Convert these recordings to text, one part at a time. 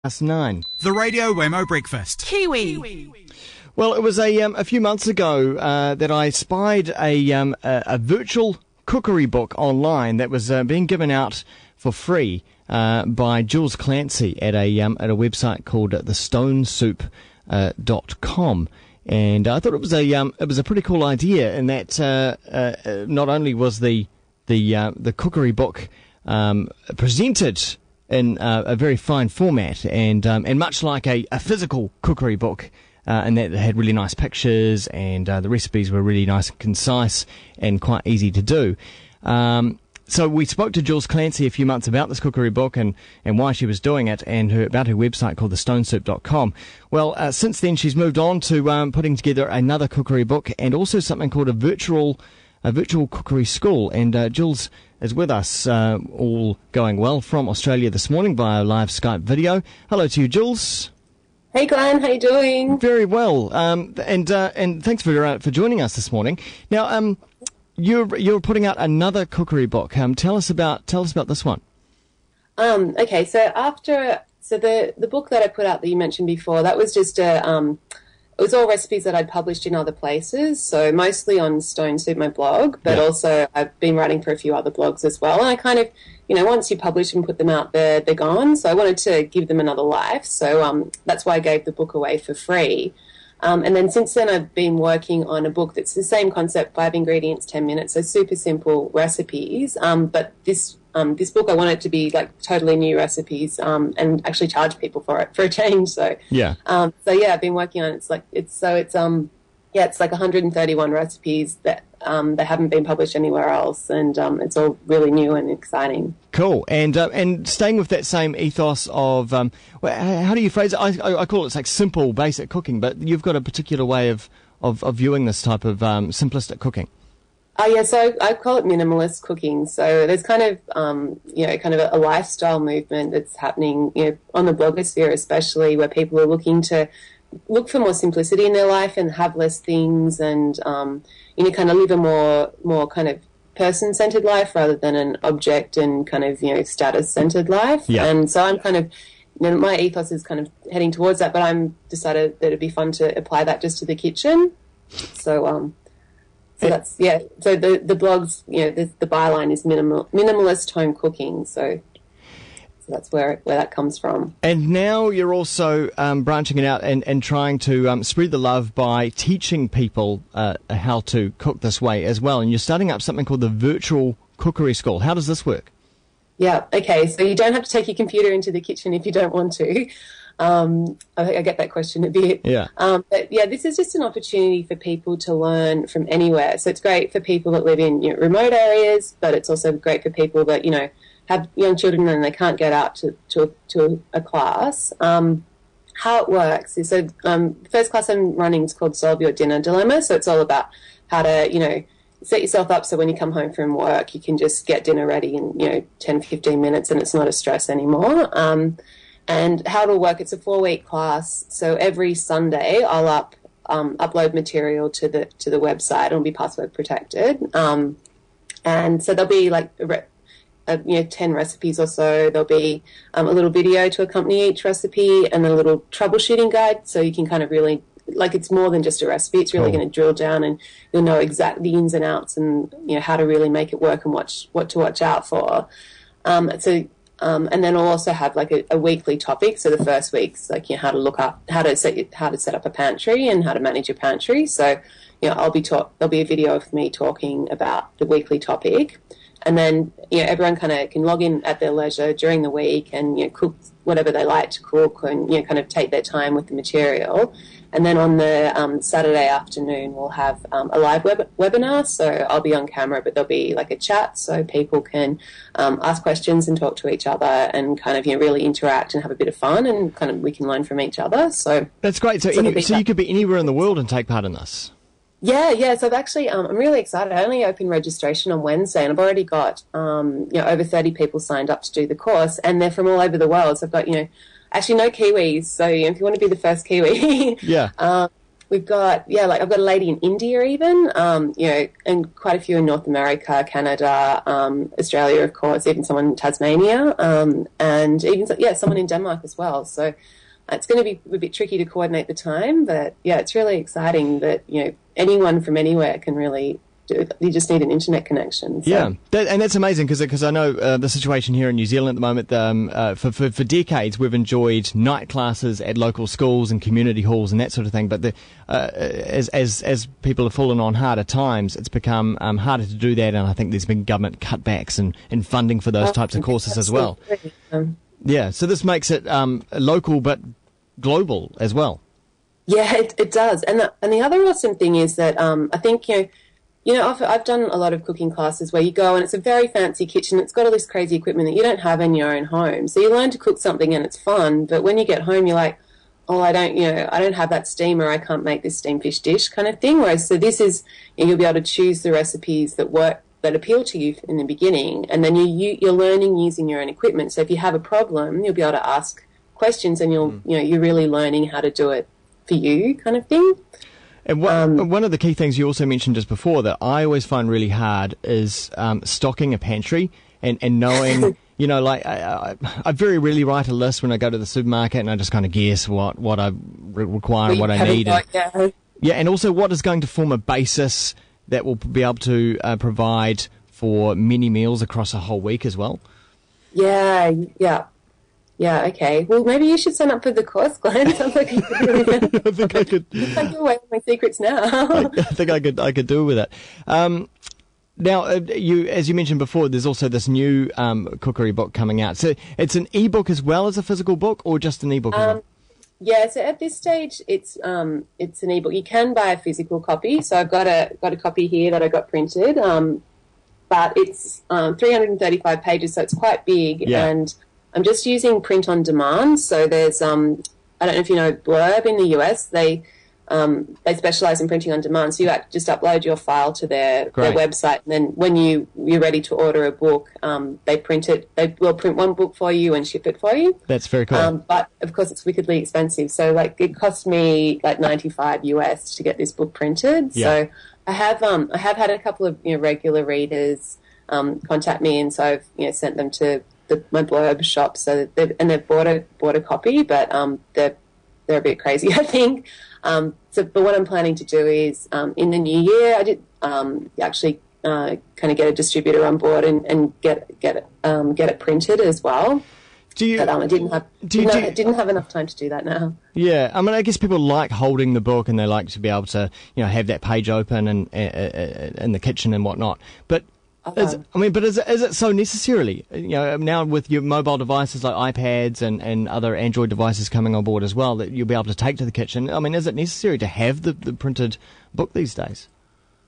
9. The Radio Wammo Breakfast. Kiwi. Well, it was a few months ago that I spied a virtual cookery book online that was being given out for free by Jules Clancy at a website called thestonесoup.com. And I thought it was a pretty cool idea in that not only was the cookery book presented in a very fine format and much like a physical cookery book, and that it had really nice pictures and the recipes were really nice and concise and quite easy to do. So we spoke to Jules Clancy a few months about this cookery book and why she was doing it and about her website called thestonесoup.com. Well, since then she's moved on to putting together another cookery book and also something called a virtual cookery school. And Jules is with us, all going well, from Australia this morning via live Skype video. Hello to you, Jules. Hey Glenn, how you doing? Very well, and thanks for joining us this morning. Now, you're putting out another cookery book. Tell us about this one. Okay, so the book that I put out that you mentioned before, that was just it was all recipes that I'd published in other places, so mostly on Stone Soup, my blog, but also I've been writing for a few other blogs as well. And I kind of, once you publish and put them out there, they're gone. So I wanted to give them another life. So that's why I gave the book away for free. And then since then I've been working on a book that's the same concept, 5 ingredients, 10 minutes, so super simple recipes. But this book I want it to be like totally new recipes and actually charge people for it for a change. So I've been working on it. It's like 131 recipes that they haven't been published anywhere else, and it's all really new and exciting. Cool. And staying with that same ethos of how do you phrase it? I call it like simple, basic cooking, but you've got a particular way of viewing this type of simplistic cooking. Oh yeah, so I call it minimalist cooking. So there's kind of a lifestyle movement that's happening, on the blogosphere especially, where people are looking to look for more simplicity in their life and have less things and kind of live a more kind of person-centered life rather than an object and kind of status-centered life. Yeah. And so I'm kind of my ethos is kind of heading towards that, but I'm decided that it'd be fun to apply that just to the kitchen. So that's so the blogs, the byline is minimalist home cooking. So that's where that comes from. And now you're also branching it out and trying to spread the love by teaching people how to cook this way as well. And you're starting up something called the Virtual Cookery School. How does this work? Yeah, okay. So you don't have to take your computer into the kitchen if you don't want to. I get that question a bit. Yeah. But yeah, this is just an opportunity for people to learn from anywhere. So it's great for people that live in remote areas, but it's also great for people that, have young children and they can't get out to a class. How it works is, the first class I'm running is called Solve Your Dinner Dilemma. So it's all about how to, set yourself up so when you come home from work, you can just get dinner ready in, 10, 15 minutes and it's not a stress anymore. And how it'll work, it's a 4-week class. So every Sunday I'll upload material to the website. It'll be password protected. And so there'll be 10 recipes or so. There'll be a little video to accompany each recipe and a little troubleshooting guide, so you can kind of really, it's more than just a recipe. It's really going to drill down and you'll know exactly the ins and outs and, how to really make it work and what to watch out for. And then I'll also have a weekly topic. So the first week's how to set up a pantry and how to manage your pantry. So, there'll be a video of me talking about the weekly topic. And then, everyone kind of can log in at their leisure during the week and, cook whatever they like to cook and, kind of take their time with the material. And then on the Saturday afternoon, we'll have a live webinar. So I'll be on camera, but there'll be a chat so people can ask questions and talk to each other and kind of, really interact and have a bit of fun and kind of we can learn from each other. So that's great. So you could be anywhere in the world and take part in this. Yeah. So I've actually, I'm really excited. I only opened registration on Wednesday, and I've already got, over 30 people signed up to do the course, and they're from all over the world. So I've got, actually no Kiwis. So if you want to be the first Kiwi, we've got, like I've got a lady in India even, and quite a few in North America, Canada, Australia, of course, even someone in Tasmania, and even, someone in Denmark as well. So it's going to be a bit tricky to coordinate the time, but it's really exciting that, anyone from anywhere can really do it. You just need an internet connection. So. Yeah, and that's amazing because I know the situation here in New Zealand at the moment. For decades, we've enjoyed night classes at local schools and community halls and that sort of thing. But as people have fallen on harder times, it's become harder to do that. And I think there's been government cutbacks and funding for those types of courses as well. Yeah, so this makes it local but global as well. Yeah, it does. And the other awesome thing is that I think I've done a lot of cooking classes where you go and it's a very fancy kitchen. It's got all this crazy equipment that you don't have in your own home. So you learn to cook something and it's fun. But when you get home, you're like, oh, I don't have that steamer. I can't make this steamed fish dish kind of thing. Whereas so this is, you'll be able to choose the recipes that work, that appeal to you in the beginning. And then you're learning using your own equipment. So if you have a problem, you'll be able to ask questions and you're really learning how to do it for you kind of thing. And one of the key things you also mentioned just before that I always find really hard is stocking a pantry and knowing, I very rarely write a list when I go to the supermarket and I just kind of guess what I require and what I need. And also what is going to form a basis that will be able to provide for many meals across a whole week as well. Yeah, okay. Well, maybe you should sign up for the course, Glenn. Sounds like you could do it. I think I could. You can give away my secrets now. I think I could do with it. Now, as you mentioned before, there's also this new cookery book coming out. So it's an ebook as well as a physical book, or just an ebook? Yeah. So at this stage, it's an ebook. You can buy a physical copy. So I've got a copy here that I got printed, but it's 335 pages, so it's quite big. Yeah. And I'm just using print on demand. So there's, I don't know if you know Blurb in the US, they specialize in printing on demand. So you just upload your file to their website. And then when you're ready to order a book, they will print one book for you and ship it for you. That's very cool. But of course it's wickedly expensive. So it cost me like $95 US to get this book printed. Yeah. So I have had a couple of regular readers contact me, and so I've sent them to my Blurb shop, so they've bought a copy, but they're a bit crazy, I think. But what I'm planning to do is in the new year, I did actually kind of get a distributor on board and get it printed as well. But I didn't have enough time to do that now. Yeah, I mean, I guess people like holding the book and they like to be able to have that page open and in the kitchen and whatnot, but. Is it so necessarily? Now with your mobile devices like iPads and other Android devices coming on board as well, that you'll be able to take to the kitchen. I mean, is it necessary to have the printed book these days?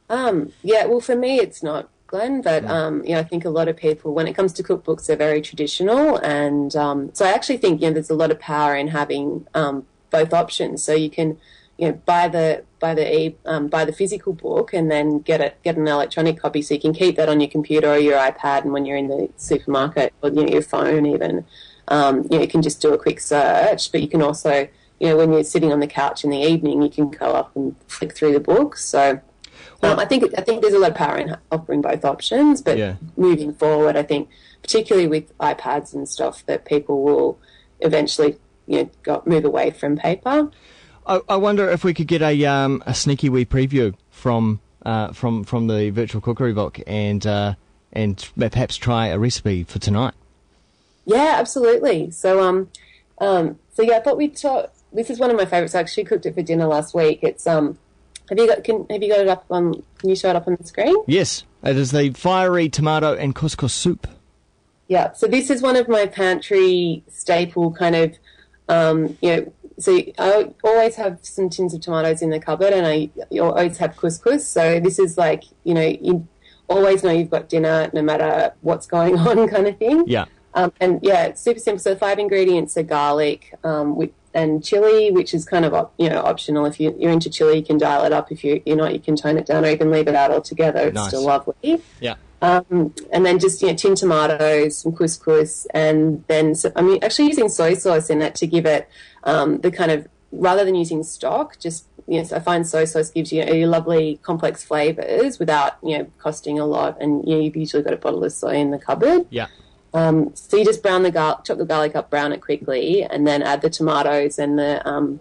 Well, for me, it's not, Glenn. But I think a lot of people, when it comes to cookbooks, they're very traditional, and so I actually think there's a lot of power in having both options. So you can buy the physical book and then get an electronic copy, so you can keep that on your computer or your iPad, and when you're in the supermarket or your phone even, you can just do a quick search. But you can also, when you're sitting on the couch in the evening, you can go up and flick through the book. So I think there's a lot of power in offering both options. But moving forward, I think particularly with iPads and stuff, that people will eventually move away from paper. I wonder if we could get a sneaky wee preview from the virtual cookery book and perhaps try a recipe for tonight. Yeah, absolutely. So I thought we'd talk. This is one of my favourites. I actually cooked it for dinner last week. It's have you got it up on? Can you show it up on the screen? Yes, it is the fiery tomato and couscous soup. Yeah. So this is one of my pantry staple kind of So I always have some tins of tomatoes in the cupboard, and I always have couscous. So this is like, you always know you've got dinner no matter what's going on kind of thing. Yeah. It's super simple. So 5 ingredients are garlic and chili, which is kind of optional. If you're into chili, you can dial it up. If you're not, you can tone it down or even leave it out altogether. It's nice. Still lovely. Yeah. And then just tinned tomatoes, some couscous, and then actually using soy sauce in it to give it the kind of, rather than using stock, just yes, I find soy sauce gives you your lovely complex flavours without, costing a lot. And you've usually got a bottle of soy in the cupboard. Yeah. So you just chop the garlic up, brown it quickly, and then add the tomatoes and the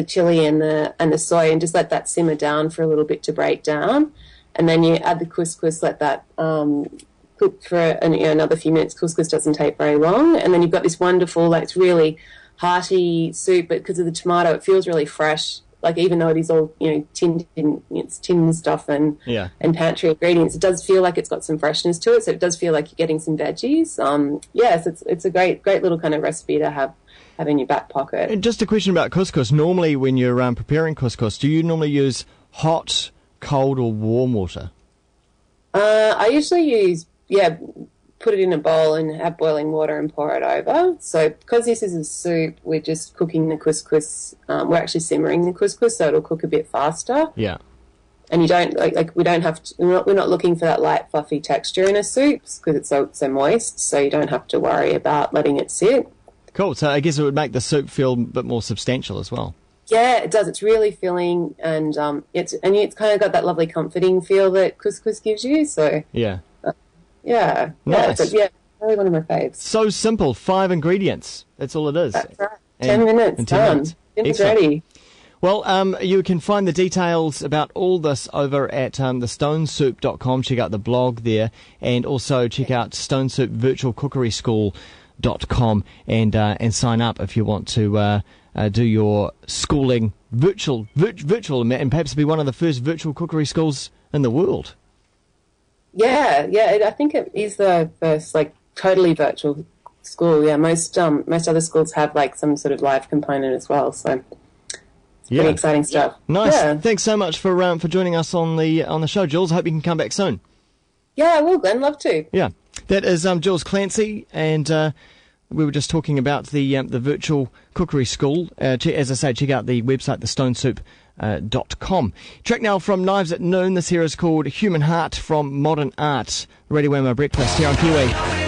chili and the soy, and just let that simmer down for a little bit to break down. And then you add the couscous, let that cook for another few minutes. Couscous doesn't take very long, and then you've got this wonderful, it's really hearty soup, but because of the tomato, it feels really fresh. Like, even though it is all tinned in, it's tinned stuff and pantry ingredients, it does feel like it's got some freshness to it. So it does feel like you're getting some veggies. So it's a great little kind of recipe to have in your back pocket. And just a question about couscous. Normally, when you're preparing couscous, do you normally use hot, cold, or warm water? I usually use put it in a bowl and have boiling water and pour it over. So because this is a soup, we're just cooking the couscous. We're actually simmering the couscous, so it'll cook a bit faster. Yeah. And you don't we don't have to. We're not looking for that light, fluffy texture in a soup because it's so moist. So you don't have to worry about letting it sit. Cool. So I guess it would make the soup feel a bit more substantial as well. Yeah, it does. It's really filling, and it's kind of got that lovely comforting feel that couscous gives you. So yeah. Yeah. Nice. Really one of my faves. So simple. 5 ingredients. That's all it is. That's right. 10 minutes. Done. Dinner's ready. Well, you can find the details about all this over at thestonesoup.com. Check out the blog there, and also check out stonesoup.virtualcookeryschool.com and sign up if you want to do your schooling virtual, and perhaps be one of the first virtual cookery schools in the world. Yeah, I think it is the first totally virtual school. Yeah, most other schools have some sort of live component as well. So it's pretty exciting stuff. Nice. Yeah. Thanks so much for joining us on the show, Jules. I hope you can come back soon. Yeah, I will, Glenn. Love to. Yeah, that is Jules Clancy, and we were just talking about the virtual cookery school. As I say, check out the website, thestonesoup.com. Track now from Knives at Noon. This here is called Human Heart from Modern Art. Radio Wammo Breakfast here on Kiwi.